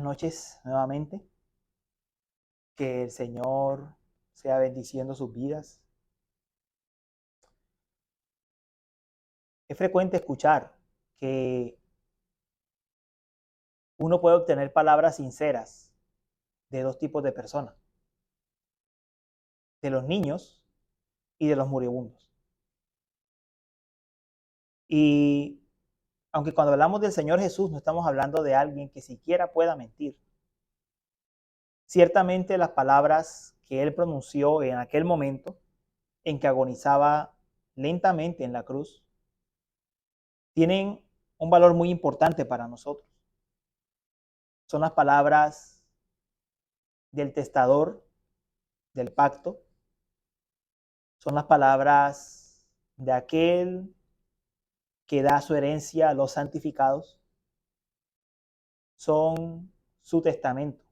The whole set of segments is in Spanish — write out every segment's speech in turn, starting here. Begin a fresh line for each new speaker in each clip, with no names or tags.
noches nuevamente. Que el Señor sea bendiciendo sus vidas. Es frecuente escuchar que uno puede obtener palabras sinceras de dos tipos de personas, de los niños y de los moribundos. Y aunque cuando hablamos del Señor Jesús no estamos hablando de alguien que siquiera pueda mentir, ciertamente las palabras que Él pronunció en aquel momento en que agonizaba lentamente en la cruz tienen un valor muy importante para nosotros. Son las palabras del testador del pacto, son las palabras de aquel que da su herencia a los santificados, son su testamento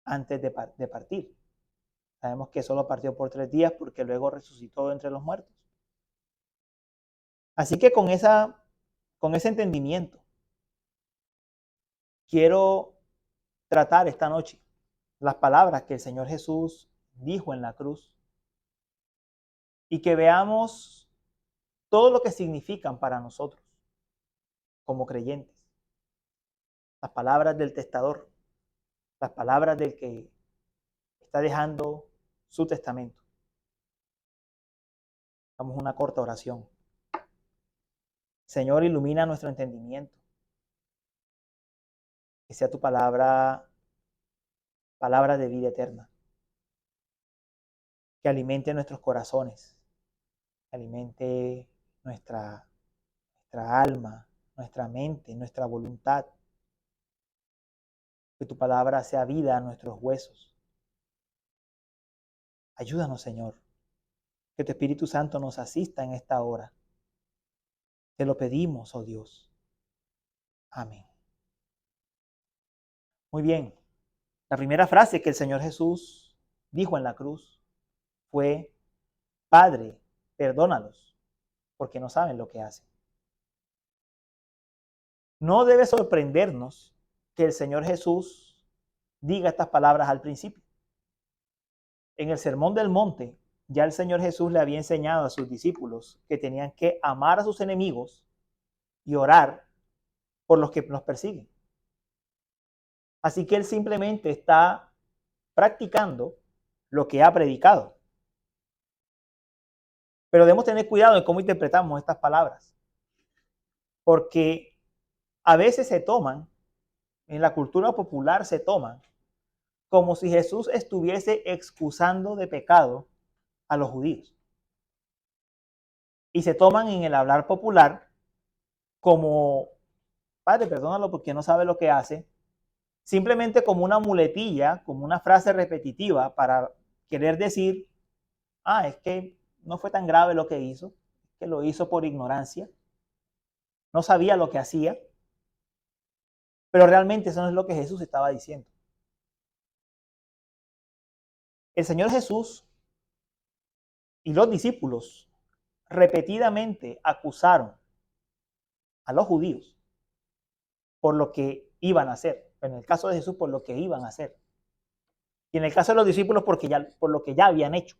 antes de partir. Sabemos que solo partió por 3 días porque luego resucitó entre los muertos. Así que con ese entendimiento, quiero tratar esta noche las palabras que el Señor Jesús dijo en la cruz y que veamos todo lo que significan para nosotros como creyentes. Las palabras del testador, las palabras del que está dejando su testamento. Hagamos una corta oración. Señor, ilumina nuestro entendimiento. Que sea tu palabra de vida eterna. Que alimente nuestros corazones. Que alimente nuestra alma, nuestra mente, nuestra voluntad. Que tu palabra sea vida a nuestros huesos. Ayúdanos, Señor. Que tu Espíritu Santo nos asista en esta hora. Te lo pedimos, oh Dios. Amén. Muy bien. La primera frase que el Señor Jesús dijo en la cruz fue: Padre, perdónalos, porque no saben lo que hacen. No debe sorprendernos que el Señor Jesús diga estas palabras al principio. En el Sermón del Monte, ya el Señor Jesús le había enseñado a sus discípulos que tenían que amar a sus enemigos y orar por los que nos persiguen. Así que Él simplemente está practicando lo que ha predicado. Pero debemos tener cuidado en cómo interpretamos estas palabras, porque a veces se toman, en la cultura popular se toman, como si Jesús estuviese excusando de pecado a los judíos. Y se toman en el hablar popular como: Padre, perdónalo porque no sabe lo que hace, simplemente como una muletilla, como una frase repetitiva para querer decir: es que no fue tan grave lo que hizo, que lo hizo por ignorancia, no sabía lo que hacía. Pero realmente eso no es lo que Jesús estaba diciendo. El Señor Jesús y los discípulos repetidamente acusaron a los judíos por lo que iban a hacer. En el caso de Jesús, por lo que iban a hacer. Y en el caso de los discípulos, por lo que ya habían hecho.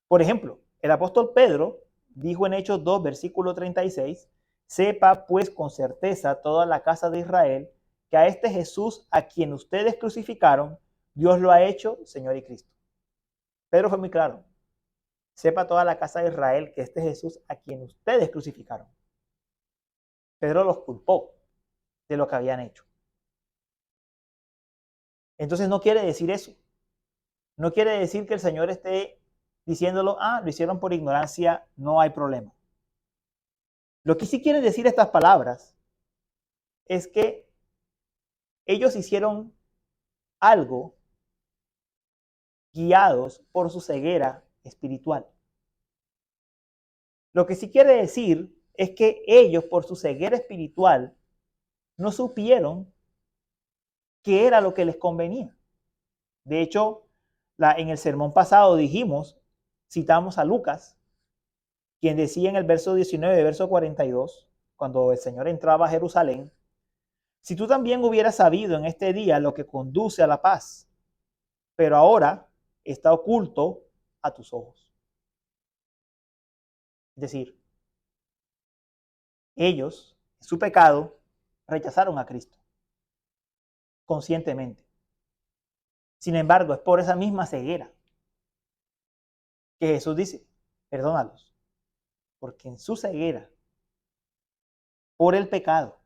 Por ejemplo, el apóstol Pedro dijo en Hechos 2, versículo 36, sepa pues con certeza toda la casa de Israel que a este Jesús a quien ustedes crucificaron, Dios lo ha hecho Señor y Cristo. Pedro fue muy claro. Sepa toda la casa de Israel que este Jesús a quien ustedes crucificaron. Pedro los culpó de lo que habían hecho. Entonces no quiere decir eso. No quiere decir que el Señor esté diciéndolo: lo hicieron por ignorancia, no hay problema. Lo que sí quiere decir estas palabras es que ellos hicieron algo guiados por su ceguera espiritual. Lo que sí quiere decir es que ellos, por su ceguera espiritual, no supieron qué era lo que les convenía. De hecho, en el sermón pasado citamos a Lucas, quien decía en el verso 19, verso 42, cuando el Señor entraba a Jerusalén: Si tú también hubieras sabido en este día lo que conduce a la paz, pero ahora está oculto a tus ojos. Es decir, ellos, en su pecado, rechazaron a Cristo conscientemente. Sin embargo, es por esa misma ceguera que Jesús dice, perdónalos, porque en su ceguera, por el pecado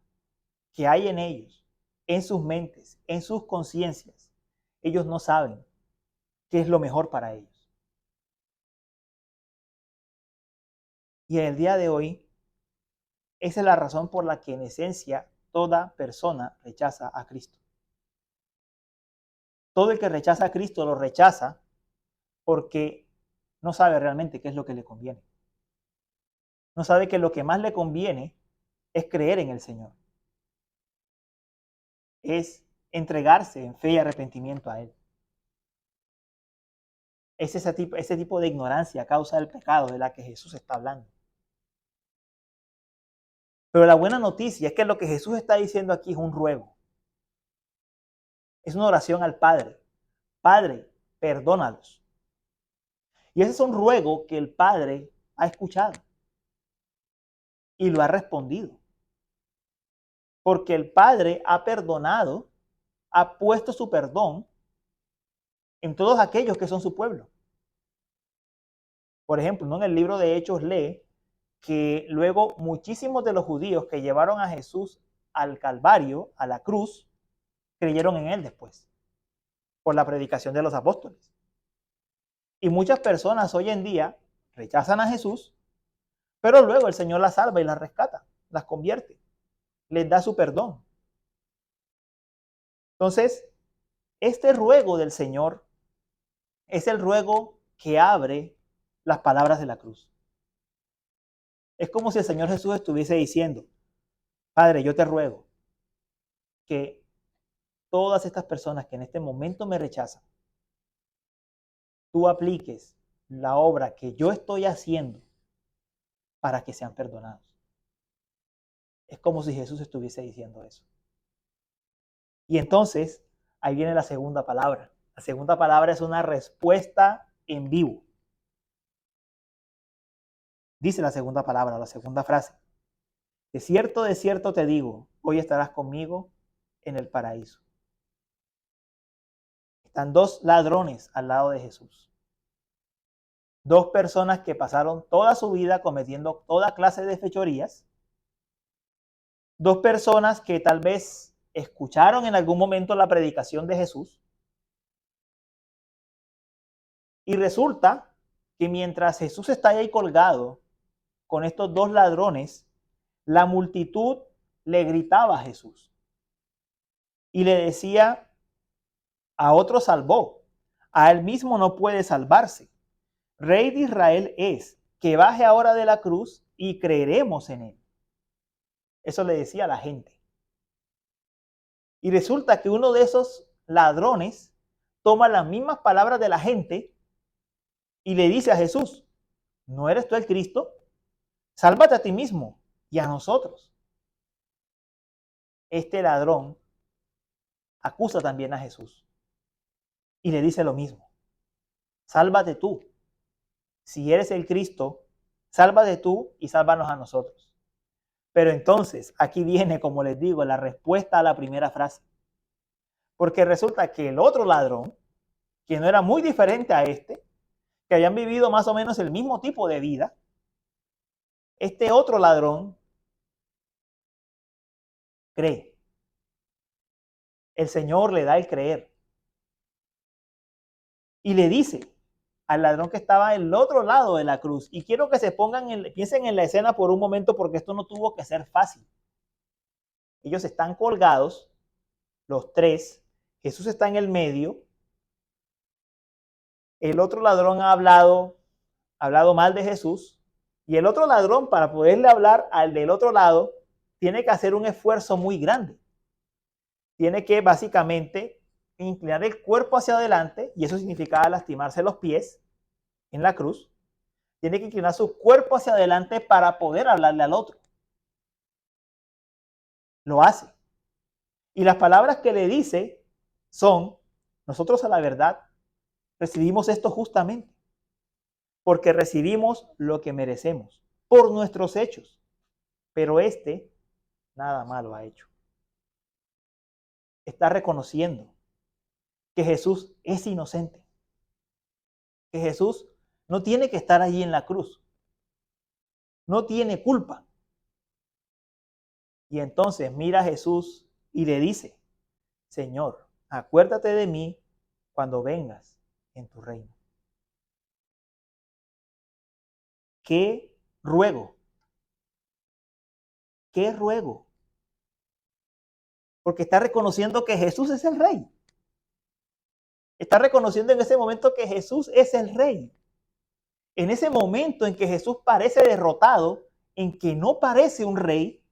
que hay en ellos, en sus mentes, en sus conciencias, ellos no saben qué es lo mejor para ellos. Y en el día de hoy, esa es la razón por la que en esencia toda persona rechaza a Cristo. Todo el que rechaza a Cristo lo rechaza porque no sabe realmente qué es lo que le conviene. No sabe que lo que más le conviene es creer en el Señor. Es entregarse en fe y arrepentimiento a Él. Es ese tipo de ignorancia a causa del pecado de la que Jesús está hablando. Pero la buena noticia es que lo que Jesús está diciendo aquí es un ruego. Es una oración al Padre. Padre, perdónalos. Y ese es un ruego que el Padre ha escuchado y lo ha respondido. Porque el Padre ha perdonado, ha puesto su perdón en todos aquellos que son su pueblo. Por ejemplo, ¿no? En el libro de Hechos lee que luego muchísimos de los judíos que llevaron a Jesús al Calvario, a la cruz, creyeron en él después, por la predicación de los apóstoles. Y muchas personas hoy en día rechazan a Jesús, pero luego el Señor las salva y las rescata, las convierte, les da su perdón. Entonces, este ruego del Señor es el ruego que abre las palabras de la cruz. Es como si el Señor Jesús estuviese diciendo, Padre, yo te ruego que todas estas personas que en este momento me rechazan, tú apliques la obra que yo estoy haciendo para que sean perdonados. Es como si Jesús estuviese diciendo eso. Y entonces, ahí viene la segunda palabra. La segunda palabra es una respuesta en vivo. Dice la segunda palabra, la segunda frase. De cierto te digo, hoy estarás conmigo en el paraíso. Están dos ladrones al lado de Jesús. Dos personas que pasaron toda su vida cometiendo toda clase de fechorías. Dos personas que tal vez escucharon en algún momento la predicación de Jesús. Y resulta que mientras Jesús está ahí colgado con estos dos ladrones, la multitud le gritaba a Jesús y le decía, a otro salvó, a él mismo no puede salvarse. Rey de Israel es, que baje ahora de la cruz y creeremos en él. Eso le decía a la gente. Y resulta que uno de esos ladrones toma las mismas palabras de la gente y le dice a Jesús, ¿no eres tú el Cristo? Sálvate a ti mismo y a nosotros. Este ladrón acusa también a Jesús y le dice lo mismo. Sálvate tú. Si eres el Cristo, sálvate tú y sálvanos a nosotros. Pero entonces, aquí viene, como les digo, la respuesta a la primera frase. Porque resulta que el otro ladrón, que no era muy diferente a este, que habían vivido más o menos el mismo tipo de vida, este otro ladrón cree. El Señor le da el creer. Y le dice al ladrón que estaba al otro lado de la cruz. Y quiero que se piensen en la escena por un momento porque esto no tuvo que ser fácil. Ellos están colgados, los tres. Jesús está en el medio. El otro ladrón ha hablado mal de Jesús. Y el otro ladrón, para poderle hablar al del otro lado, tiene que hacer un esfuerzo muy grande. Tiene que básicamente inclinar el cuerpo hacia adelante, y eso significaba lastimarse los pies en la cruz. Tiene que inclinar su cuerpo hacia adelante para poder hablarle al otro. Lo hace. Y las palabras que le dice son, nosotros a la verdad recibimos esto justamente, porque recibimos lo que merecemos por nuestros hechos, pero este nada malo ha hecho. Está reconociendo que Jesús es inocente, que Jesús no tiene que estar allí en la cruz, no tiene culpa. Y entonces mira a Jesús y le dice, Señor, acuérdate de mí cuando vengas en tu reino. ¿Qué ruego? ¿Qué ruego? Porque está reconociendo que Jesús es el rey. Está reconociendo en ese momento que Jesús es el rey. En ese momento en que Jesús parece derrotado, en que no parece un rey.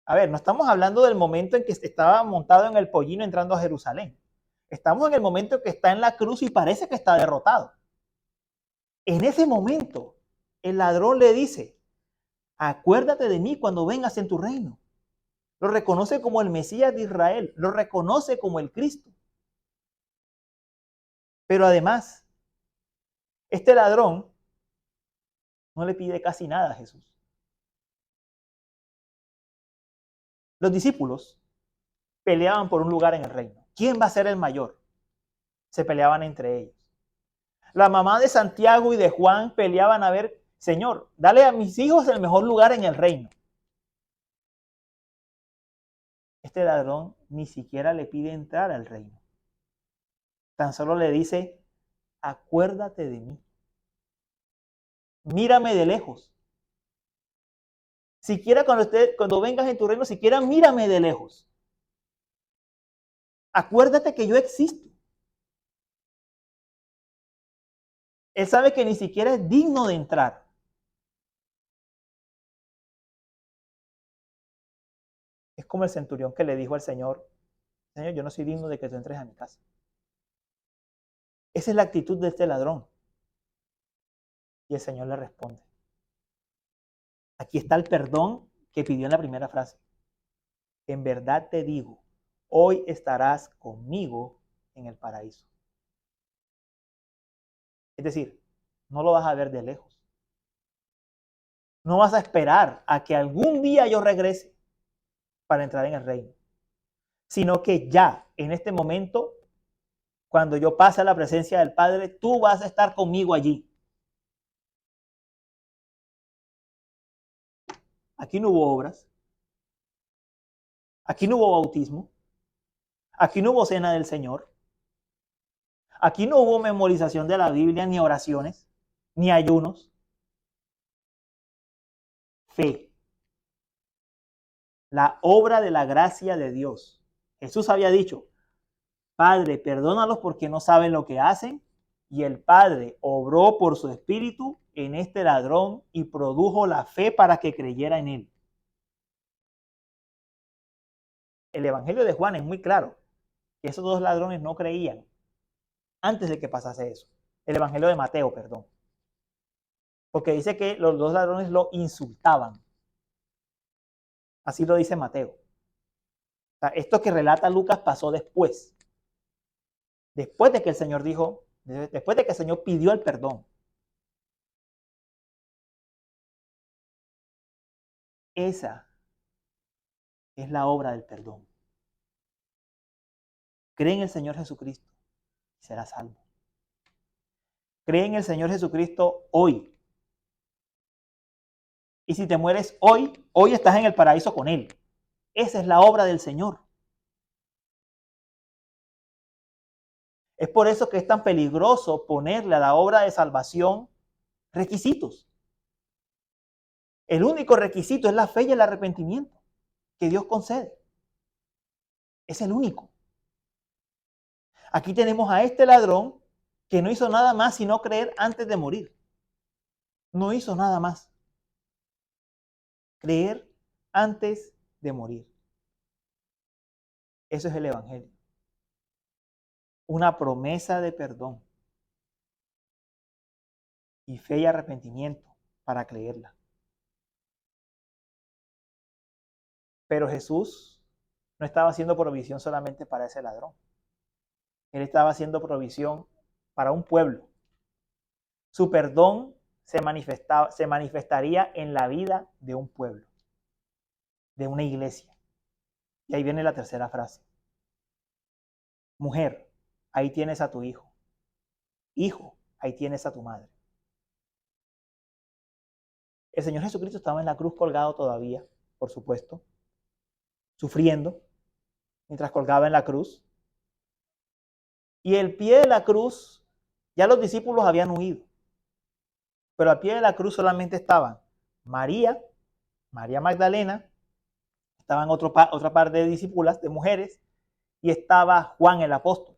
A ver, no estamos hablando del momento en que estaba montado en el pollino entrando a Jerusalén. Estamos en el momento en que está en la cruz y parece que está derrotado. En ese momento, el ladrón le dice, acuérdate de mí cuando vengas en tu reino. Lo reconoce como el Mesías de Israel, lo reconoce como el Cristo. Pero además, este ladrón no le pide casi nada a Jesús. Los discípulos peleaban por un lugar en el reino. ¿Quién va a ser el mayor? Se peleaban entre ellos. La mamá de Santiago y de Juan peleaban a ver, Señor, dale a mis hijos el mejor lugar en el reino. Este ladrón ni siquiera le pide entrar al reino. Tan solo le dice, acuérdate de mí. Mírame de lejos. Siquiera cuando vengas en tu reino, siquiera mírame de lejos. Acuérdate que yo existo. Él sabe que ni siquiera es digno de entrar. Es como el centurión que le dijo al Señor, Señor, yo no soy digno de que tú entres a mi casa. Esa es la actitud de este ladrón. Y el Señor le responde. Aquí está el perdón que pidió en la primera frase. En verdad te digo, hoy estarás conmigo en el paraíso. Es decir, no lo vas a ver de lejos. No vas a esperar a que algún día yo regrese para entrar en el reino, sino que ya, en este momento, cuando yo pase a la presencia del Padre, tú vas a estar conmigo allí. Aquí no hubo obras, aquí no hubo bautismo, aquí no hubo cena del Señor, aquí no hubo memorización de la Biblia, ni oraciones, ni ayunos. Fe, la obra de la gracia de Dios. Jesús había dicho, Padre, perdónalos porque no saben lo que hacen. Y el Padre obró por su espíritu en este ladrón y produjo la fe para que creyera en él. El Evangelio de Juan es muy claro que esos dos ladrones no creían antes de que pasase eso. El Evangelio de Mateo, perdón. Porque dice que los dos ladrones lo insultaban. Así lo dice Mateo. O sea, esto que relata Lucas pasó después. Después de que el Señor dijo, después de que el Señor pidió el perdón. Esa es la obra del perdón. Cree en el Señor Jesucristo y serás salvo. Cree en el Señor Jesucristo hoy. Y si te mueres hoy, hoy estás en el paraíso con Él. Esa es la obra del Señor. Es por eso que es tan peligroso ponerle a la obra de salvación requisitos. El único requisito es la fe y el arrepentimiento que Dios concede. Es el único. Aquí tenemos a este ladrón que no hizo nada más sino creer antes de morir. No hizo nada más. Creer antes de morir. Eso es el Evangelio. Una promesa de perdón y fe y arrepentimiento para creerla. Pero Jesús no estaba haciendo provisión solamente para ese ladrón. Él estaba haciendo provisión para un pueblo. Su perdón se manifestaría en la vida de un pueblo, de una iglesia. Y ahí viene la tercera frase. Mujer, ahí tienes a tu hijo. Hijo, ahí tienes a tu madre. El Señor Jesucristo estaba en la cruz colgado todavía, por supuesto, sufriendo mientras colgaba en la cruz. Y el pie de la cruz, ya los discípulos habían huido, pero al pie de la cruz solamente estaban María, María Magdalena, estaban otra par de discípulas, de mujeres, y estaba Juan el apóstol.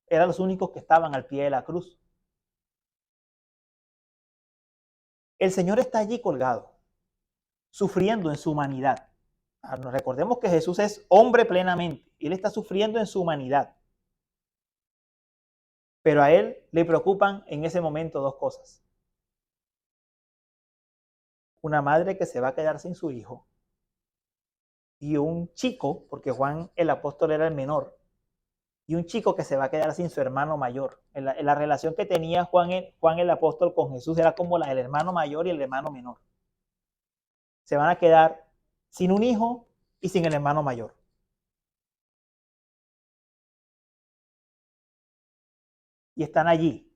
Eran los únicos que estaban al pie de la cruz. El Señor está allí colgado, sufriendo en su humanidad. Recordemos que Jesús es hombre plenamente. Él está sufriendo en su humanidad. Pero a él le preocupan en ese momento dos cosas. Una madre que se va a quedar sin su hijo y un chico, porque Juan el apóstol era el menor, y un chico que se va a quedar sin su hermano mayor. En la relación que tenía Juan el apóstol con Jesús era como la del hermano mayor y el hermano menor. Se van a quedar sin un hijo y sin el hermano mayor. Y están allí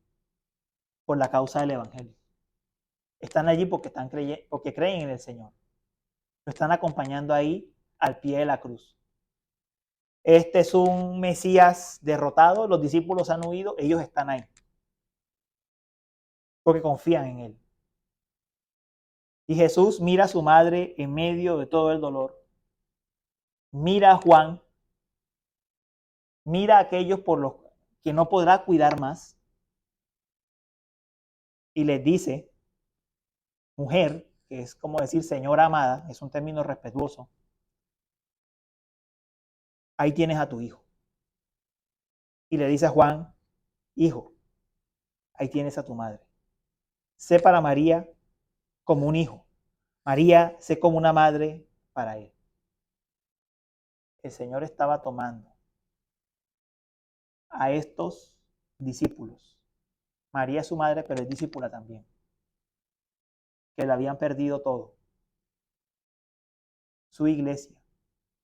por la causa del evangelio. Están allí porque creen en el Señor. Lo están acompañando ahí al pie de la cruz. Este es un Mesías derrotado, los discípulos han huido, ellos están ahí. Porque confían en él. Y Jesús mira a su madre en medio de todo el dolor. Mira a Juan. Mira a aquellos por los que no podrá cuidar más. Y les dice, mujer, que es como decir señora amada, es un término respetuoso. Ahí tienes a tu hijo. Y le dice a Juan, hijo, ahí tienes a tu madre. Sé para María como un hijo. María, sé como una madre para él. El Señor estaba tomando a estos discípulos. María es su madre, pero es discípula también. Que la habían perdido todo. Su iglesia.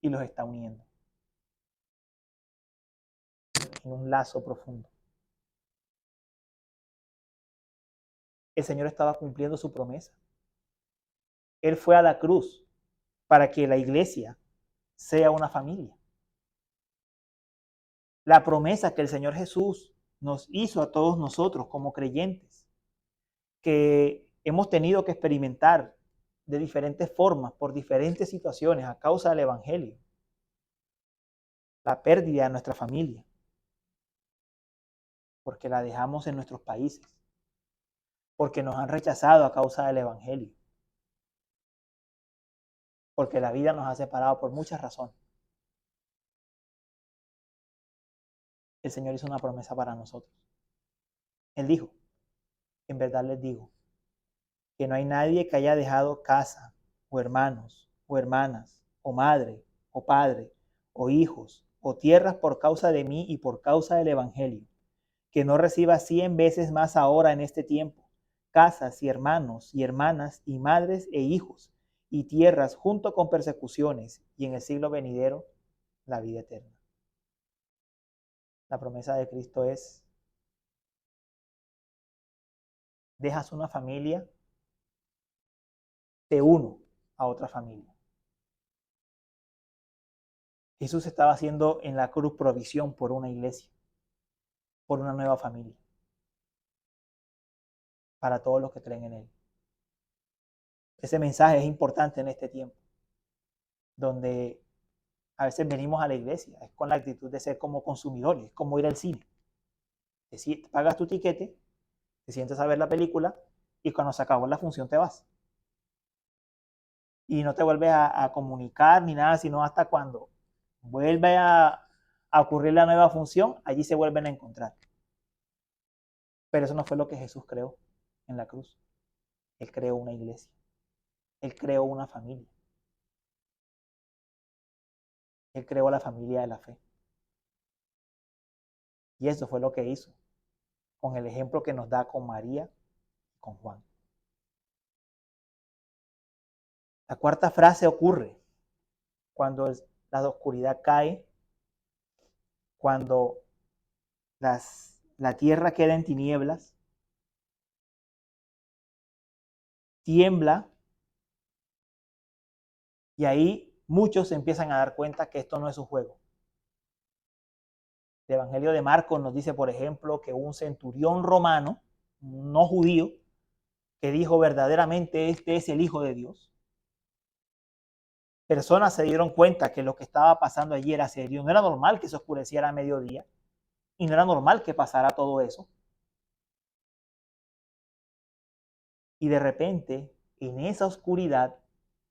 Y los está uniendo. En un lazo profundo. El Señor estaba cumpliendo su promesa. Él fue a la cruz para que la iglesia sea una familia. La promesa que el Señor Jesús nos hizo a todos nosotros como creyentes, que hemos tenido que experimentar de diferentes formas, por diferentes situaciones, a causa del Evangelio. La pérdida de nuestra familia, porque la dejamos en nuestros países, porque nos han rechazado a causa del Evangelio, porque la vida nos ha separado por muchas razones. El Señor hizo una promesa para nosotros. Él dijo, en verdad les digo, que no hay nadie que haya dejado casa, o hermanos, o hermanas, o madre, o padre, o hijos, o tierras por causa de mí y por causa del Evangelio, que no reciba 100 veces más ahora en este tiempo, casas y hermanos y hermanas y madres e hijos, y tierras junto con persecuciones, y en el siglo venidero, la vida eterna. La promesa de Cristo es, dejas una familia, te uno a otra familia. Jesús estaba haciendo en la cruz provisión por una iglesia, por una nueva familia, para todos los que creen en Él. Ese mensaje es importante en este tiempo, donde a veces venimos a la iglesia, es con la actitud de ser como consumidores, es como ir al cine. Pagas tu tiquete, te sientas a ver la película y cuando se acabó la función te vas. Y no te vuelves a comunicar ni nada, sino hasta cuando vuelve a ocurrir la nueva función, allí se vuelven a encontrar. Pero eso no fue lo que Jesús creó en la cruz. Él creó una iglesia. Él creó una familia. Él creó la familia de la fe. Y eso fue lo que hizo, con el ejemplo que nos da con María y con Juan. La cuarta frase ocurre cuando la oscuridad cae, cuando la tierra queda en tinieblas, tiembla, y ahí muchos se empiezan a dar cuenta que esto no es un juego. El Evangelio de Marcos nos dice, por ejemplo, que un centurión romano, no judío, que dijo verdaderamente este es el Hijo de Dios. Personas se dieron cuenta que lo que estaba pasando allí era serio. No era normal que se oscureciera a mediodía y no era normal que pasara todo eso. Y de repente, en esa oscuridad,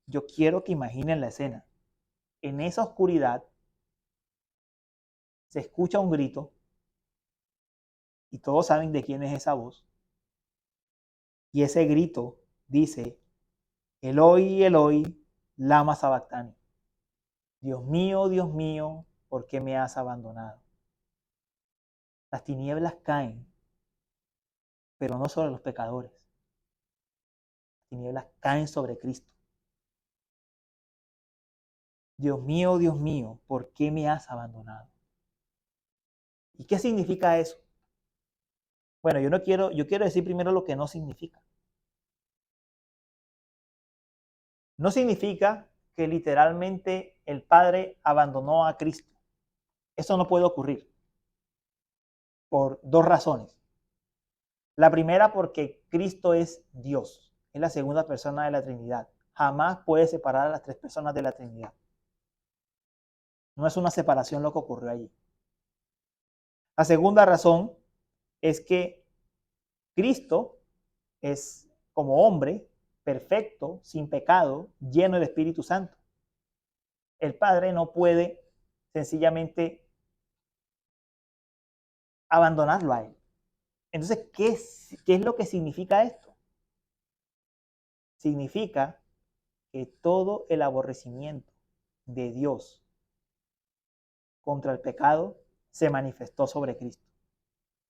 yo quiero que imaginen la escena. En esa oscuridad se escucha un grito y todos saben de quién es esa voz. Y ese grito dice, Eloi, Eloi, lama sabactani. Dios mío, ¿por qué me has abandonado? Las tinieblas caen, pero no sobre los pecadores. Las tinieblas caen sobre Cristo. Dios mío, ¿por qué me has abandonado? ¿Y qué significa eso? Bueno, yo quiero decir primero lo que no significa. No significa que literalmente el Padre abandonó a Cristo. Eso no puede ocurrir por dos razones. La primera, porque Cristo es Dios, es la segunda persona de la Trinidad. Jamás puede separar a las tres personas de la Trinidad. No es una separación lo que ocurrió allí. La segunda razón es que Cristo es como hombre, perfecto, sin pecado, lleno del Espíritu Santo. El Padre no puede sencillamente abandonarlo a él. Entonces, ¿qué es lo que significa esto? Significa que todo el aborrecimiento de Dios contra el pecado se manifestó sobre Cristo.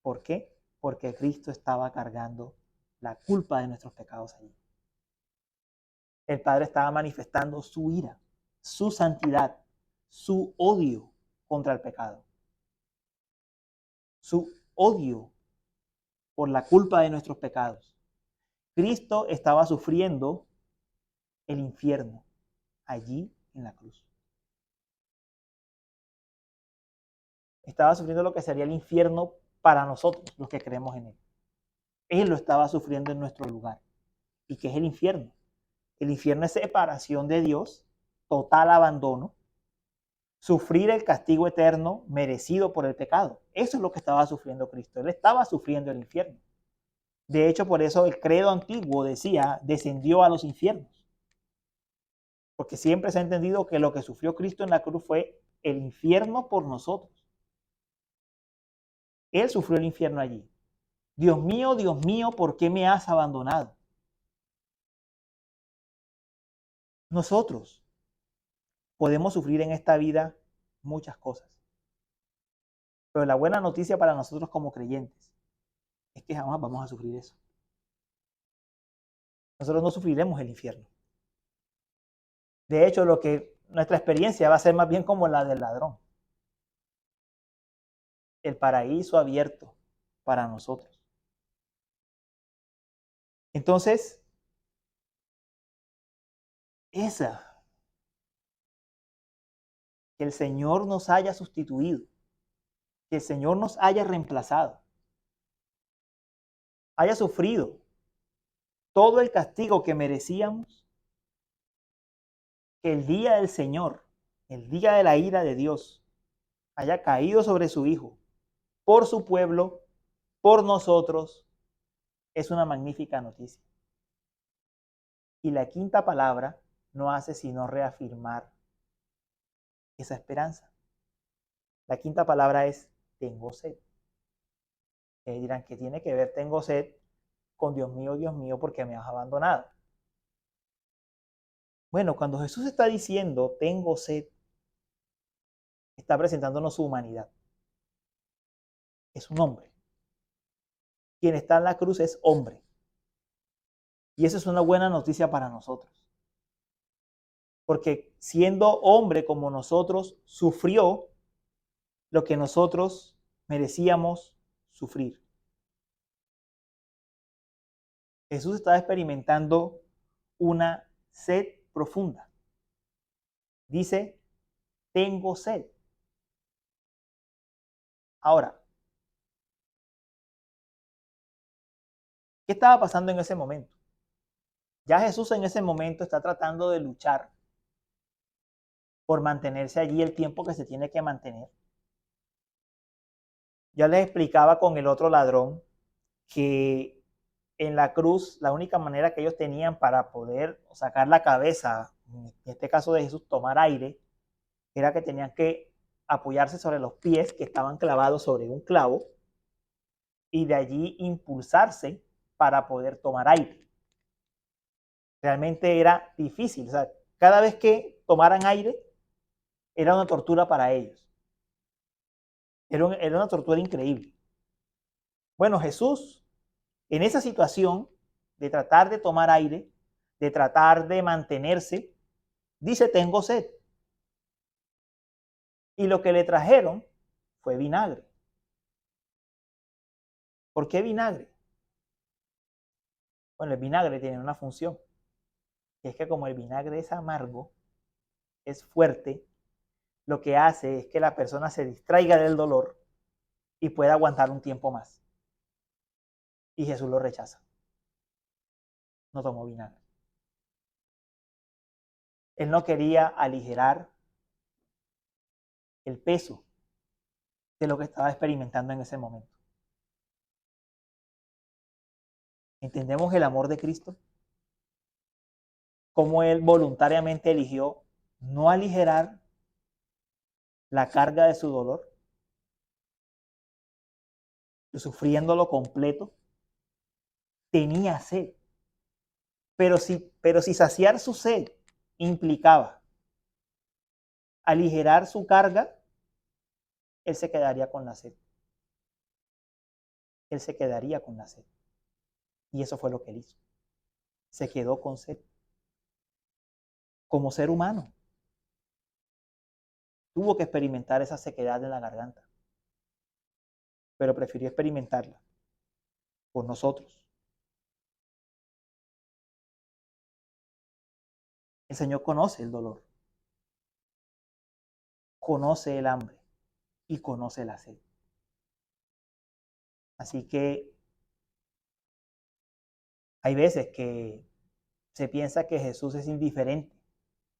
¿Por qué? Porque Cristo estaba cargando la culpa de nuestros pecados allí. El Padre estaba manifestando su ira, su santidad, su odio contra el pecado, su odio por la culpa de nuestros pecados. Cristo estaba sufriendo el infierno allí en la cruz. Estaba sufriendo lo que sería el infierno para nosotros, los que creemos en Él. Él lo estaba sufriendo en nuestro lugar. ¿Y qué es el infierno? El infierno es separación de Dios, total abandono, sufrir el castigo eterno merecido por el pecado. Eso es lo que estaba sufriendo Cristo. Él estaba sufriendo el infierno. De hecho, por eso el credo antiguo decía, descendió a los infiernos. Porque siempre se ha entendido que lo que sufrió Cristo en la cruz fue el infierno por nosotros. Él sufrió el infierno allí. Dios mío, ¿por qué me has abandonado? Nosotros podemos sufrir en esta vida muchas cosas. Pero la buena noticia para nosotros como creyentes es que jamás vamos a sufrir eso. Nosotros no sufriremos el infierno. De hecho, nuestra experiencia va a ser más bien como la del ladrón. El paraíso abierto para nosotros. Entonces, que el Señor nos haya sustituido, que el Señor nos haya reemplazado, haya sufrido todo el castigo que merecíamos, que el día del Señor, el día de la ira de Dios, haya caído sobre su Hijo, por su pueblo, por nosotros, es una magnífica noticia. Y la quinta palabra no hace sino reafirmar esa esperanza. La quinta palabra es tengo sed. Dirán, ¿qué tiene que ver tengo sed con Dios mío, ¿por qué me has abandonado? Bueno, cuando Jesús está diciendo tengo sed, está presentándonos su humanidad. Es un hombre. Quien está en la cruz es hombre. Y eso es una buena noticia para nosotros. Porque siendo hombre como nosotros, sufrió lo que nosotros merecíamos sufrir. Jesús estaba experimentando una sed profunda. Dice, tengo sed. Ahora, ¿qué estaba pasando en ese momento? Ya Jesús en ese momento está tratando de luchar por mantenerse allí el tiempo que se tiene que mantener. Ya les explicaba con el otro ladrón que en la cruz la única manera que ellos tenían para poder sacar la cabeza, en este caso de Jesús, tomar aire, era que tenían que apoyarse sobre los pies que estaban clavados sobre un clavo y de allí impulsarse para poder tomar aire. Realmente era difícil, o sea, cada vez que tomaran aire era una tortura para ellos. Era una tortura increíble. Bueno, Jesús, en esa situación de tratar de tomar aire, de tratar de mantenerse, dice, tengo sed. Y lo que le trajeron fue vinagre. ¿Por qué vinagre? Bueno, el vinagre tiene una función. Y es que como el vinagre es amargo, es fuerte, lo que hace es que la persona se distraiga del dolor y pueda aguantar un tiempo más. Y Jesús lo rechaza. No tomó vinagre. Él no quería aligerar el peso de lo que estaba experimentando en ese momento. ¿Entendemos el amor de Cristo? Cómo Él voluntariamente eligió no aligerar la carga de su dolor, sufriéndolo completo. Tenía sed. Pero si saciar su sed implicaba aligerar su carga, Él se quedaría con la sed. Él se quedaría con la sed. Y eso fue lo que Él hizo. Se quedó con sed. Como ser humano, tuvo que experimentar esa sequedad en la garganta, pero prefirió experimentarla por nosotros. El Señor conoce el dolor, conoce el hambre y conoce la sed. Así que hay veces que se piensa que Jesús es indiferente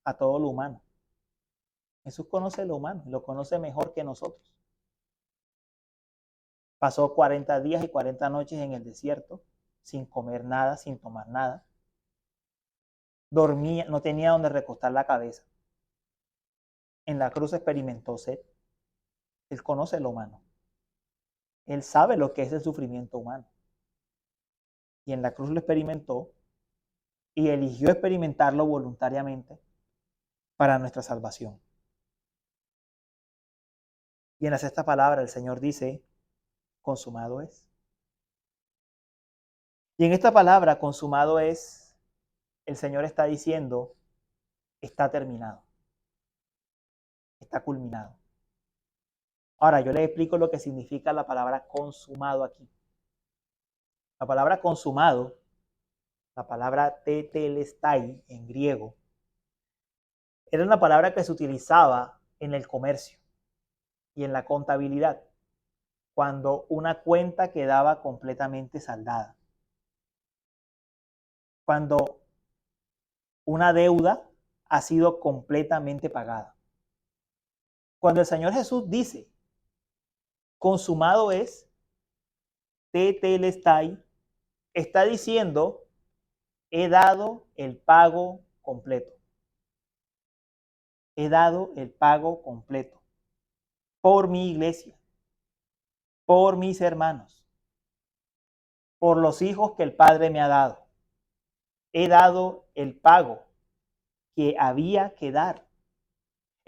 a todo lo humano. Jesús conoce lo humano y lo conoce mejor que nosotros. Pasó 40 días y 40 noches en el desierto, sin comer nada, sin tomar nada. Dormía, no tenía donde recostar la cabeza. En la cruz experimentó sed. Él conoce lo humano. Él sabe lo que es el sufrimiento humano. Y en la cruz lo experimentó y eligió experimentarlo voluntariamente para nuestra salvación. Y en la sexta palabra el Señor dice, consumado es. Y en esta palabra, consumado es, el Señor está diciendo, está terminado, está culminado. Ahora, yo les explico lo que significa la palabra consumado aquí. La palabra consumado, la palabra tetelestai en griego, era una palabra que se utilizaba en el comercio y en la contabilidad, cuando una cuenta quedaba completamente saldada. Cuando una deuda ha sido completamente pagada. Cuando el Señor Jesús dice, consumado es, tetelestai, está diciendo, he dado el pago completo. He dado el pago completo por mi iglesia, por mis hermanos, por los hijos que el Padre me ha dado. He dado el pago que había que dar.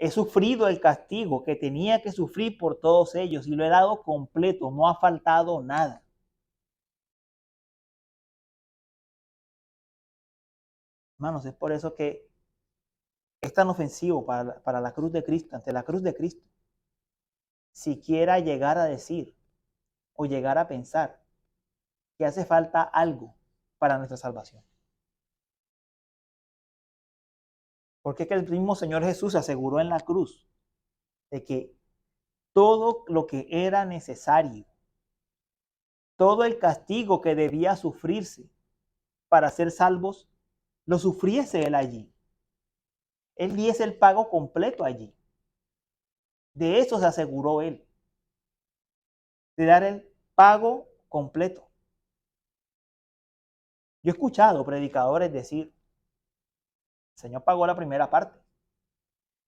He sufrido el castigo que tenía que sufrir por todos ellos y lo he dado completo, no ha faltado nada. Hermanos, es por eso que es tan ofensivo para la cruz de Cristo, ante la cruz de Cristo, siquiera llegar a decir o llegar a pensar que hace falta algo para nuestra salvación. Porque es que el mismo Señor Jesús aseguró en la cruz de que todo lo que era necesario, todo el castigo que debía sufrirse para ser salvos, lo sufriese Él allí. Él diese el pago completo allí. De eso se aseguró Él, de dar el pago completo. Yo he escuchado predicadores decir, el Señor pagó la primera parte,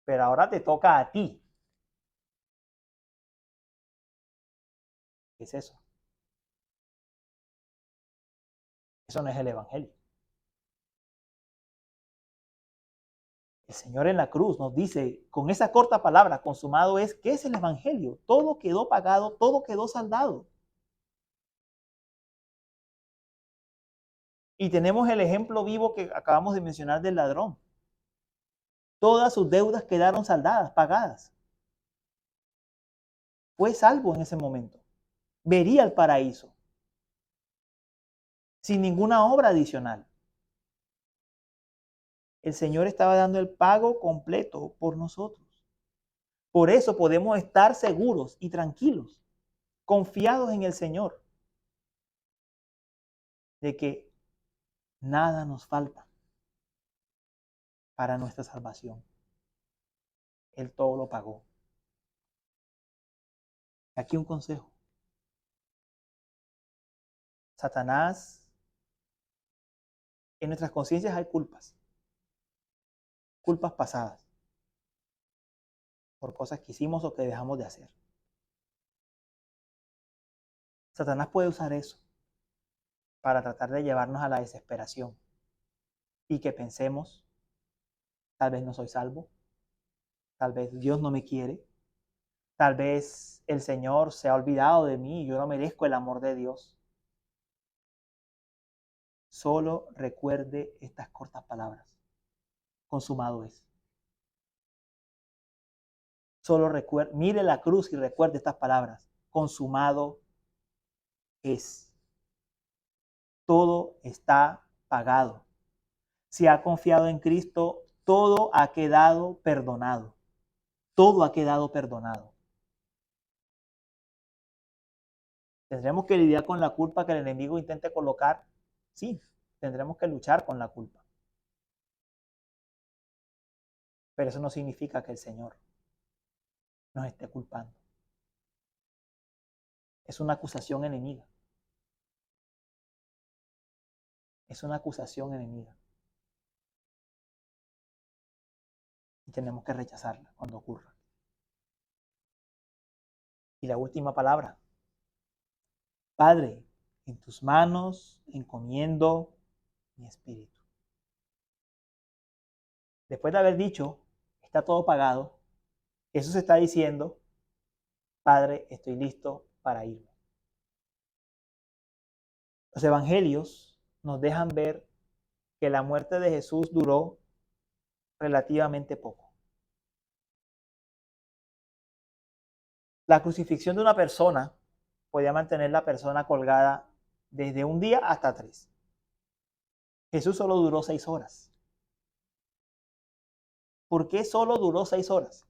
pero ahora te toca a ti. ¿Qué es eso? Eso no es el Evangelio. El Señor en la cruz nos dice, con esa corta palabra, consumado es, ¿qué es el Evangelio? Todo quedó pagado, todo quedó saldado. Y tenemos el ejemplo vivo que acabamos de mencionar del ladrón. Todas sus deudas quedaron saldadas, pagadas. Fue salvo en ese momento. Vería el paraíso. Sin ninguna obra adicional. El Señor estaba dando el pago completo por nosotros. Por eso podemos estar seguros y tranquilos, confiados en el Señor, de que nada nos falta para nuestra salvación. Él todo lo pagó. Aquí un consejo. Satanás, en nuestras conciencias hay culpas. Culpas pasadas. Por cosas que hicimos o que dejamos de hacer. Satanás puede usar eso para tratar de llevarnos a la desesperación y que pensemos, tal vez no soy salvo, tal vez Dios no me quiere, tal vez el Señor se ha olvidado de mí y yo no merezco el amor de Dios. Solo recuerde estas cortas palabras. Consumado es. Solo recuerde, mire la cruz y recuerde estas palabras. Consumado es. Todo está pagado. Si ha confiado en Cristo, todo ha quedado perdonado. Todo ha quedado perdonado. ¿Tendremos que lidiar con la culpa que el enemigo intente colocar? Sí, tendremos que luchar con la culpa. Pero eso no significa que el Señor nos esté culpando. Es una acusación enemiga. Es una acusación enemiga. Y tenemos que rechazarla cuando ocurra. Y la última palabra. Padre, en tus manos encomiendo mi espíritu. Después de haber dicho, está todo pagado, Jesús está diciendo, Padre, estoy listo para irme. Los evangelios nos dejan ver que la muerte de Jesús duró relativamente poco. La crucifixión de una persona podía mantener la persona colgada desde un día hasta 3. Jesús solo duró 6 horas. ¿Por qué solo duró 6 horas?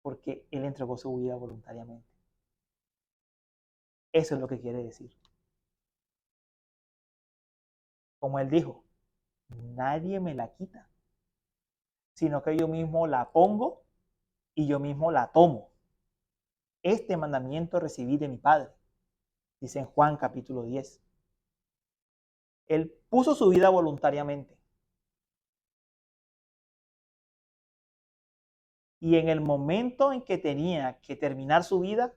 Porque Él entregó su vida voluntariamente. Eso es lo que quiere decir. Como Él dijo, nadie me la quita, sino que yo mismo la pongo y yo mismo la tomo. Este mandamiento recibí de mi Padre, dice en Juan capítulo 10. Él puso su vida voluntariamente. Y en el momento en que tenía que terminar su vida,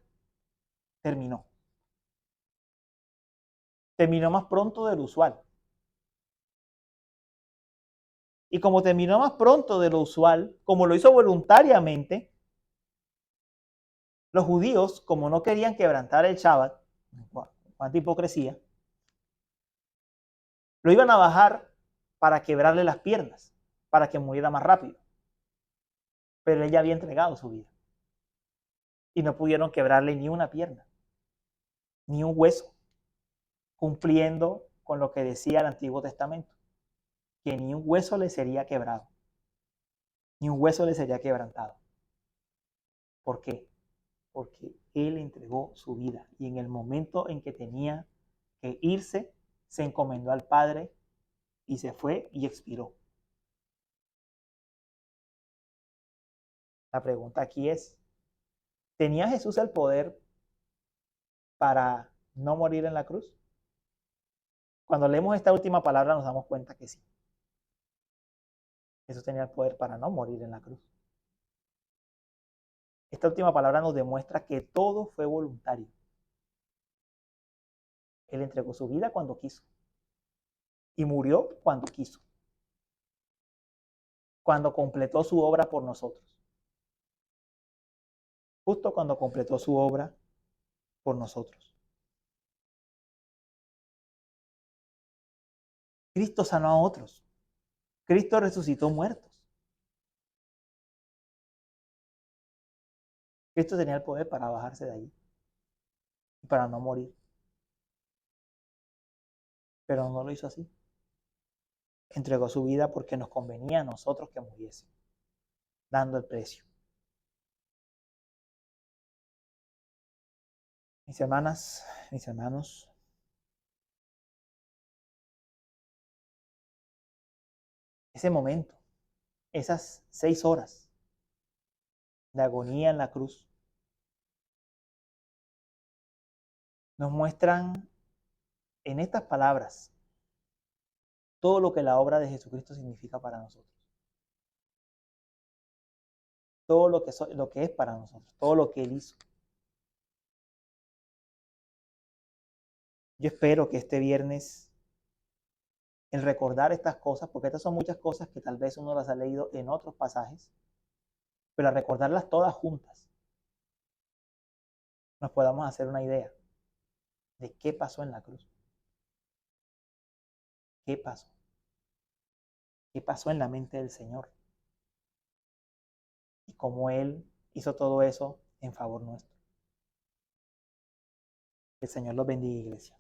terminó. Terminó más pronto de lo usual. Y como terminó más pronto de lo usual, como lo hizo voluntariamente, los judíos, como no querían quebrantar el Shabbat, cuánta hipocresía, lo iban a bajar para quebrarle las piernas, para que muriera más rápido. Pero él ya había entregado su vida. Y no pudieron quebrarle ni una pierna, ni un hueso, cumpliendo con lo que decía el Antiguo Testamento, que ni un hueso le sería quebrado, ni un hueso le sería quebrantado. ¿Por qué? Porque él entregó su vida y en el momento en que tenía que irse, se encomendó al Padre y se fue y expiró. La pregunta aquí es, ¿tenía Jesús el poder para no morir en la cruz? Cuando leemos esta última palabra nos damos cuenta que sí. Jesús tenía el poder para no morir en la cruz. Esta última palabra nos demuestra que todo fue voluntario. Él entregó su vida cuando quiso y murió cuando quiso, cuando completó su obra por nosotros. Justo cuando completó su obra por nosotros. Cristo sanó a otros. Cristo resucitó muertos. Cristo tenía el poder para bajarse de allí y para no morir. Pero no lo hizo así. Entregó su vida porque nos convenía a nosotros que muriese, dando el precio. Mis hermanas, mis hermanos, ese momento, esas 6 horas de agonía en la cruz, nos muestran en estas palabras todo lo que la obra de Jesucristo significa para nosotros. Todo lo que es para nosotros, todo lo que Él hizo. Yo espero que este viernes, el recordar estas cosas, porque estas son muchas cosas que tal vez uno las ha leído en otros pasajes, pero al recordarlas todas juntas, nos podamos hacer una idea de qué pasó en la cruz. ¿Qué pasó? ¿Qué pasó en la mente del Señor? Y cómo Él hizo todo eso en favor nuestro. Que el Señor los bendiga, iglesia.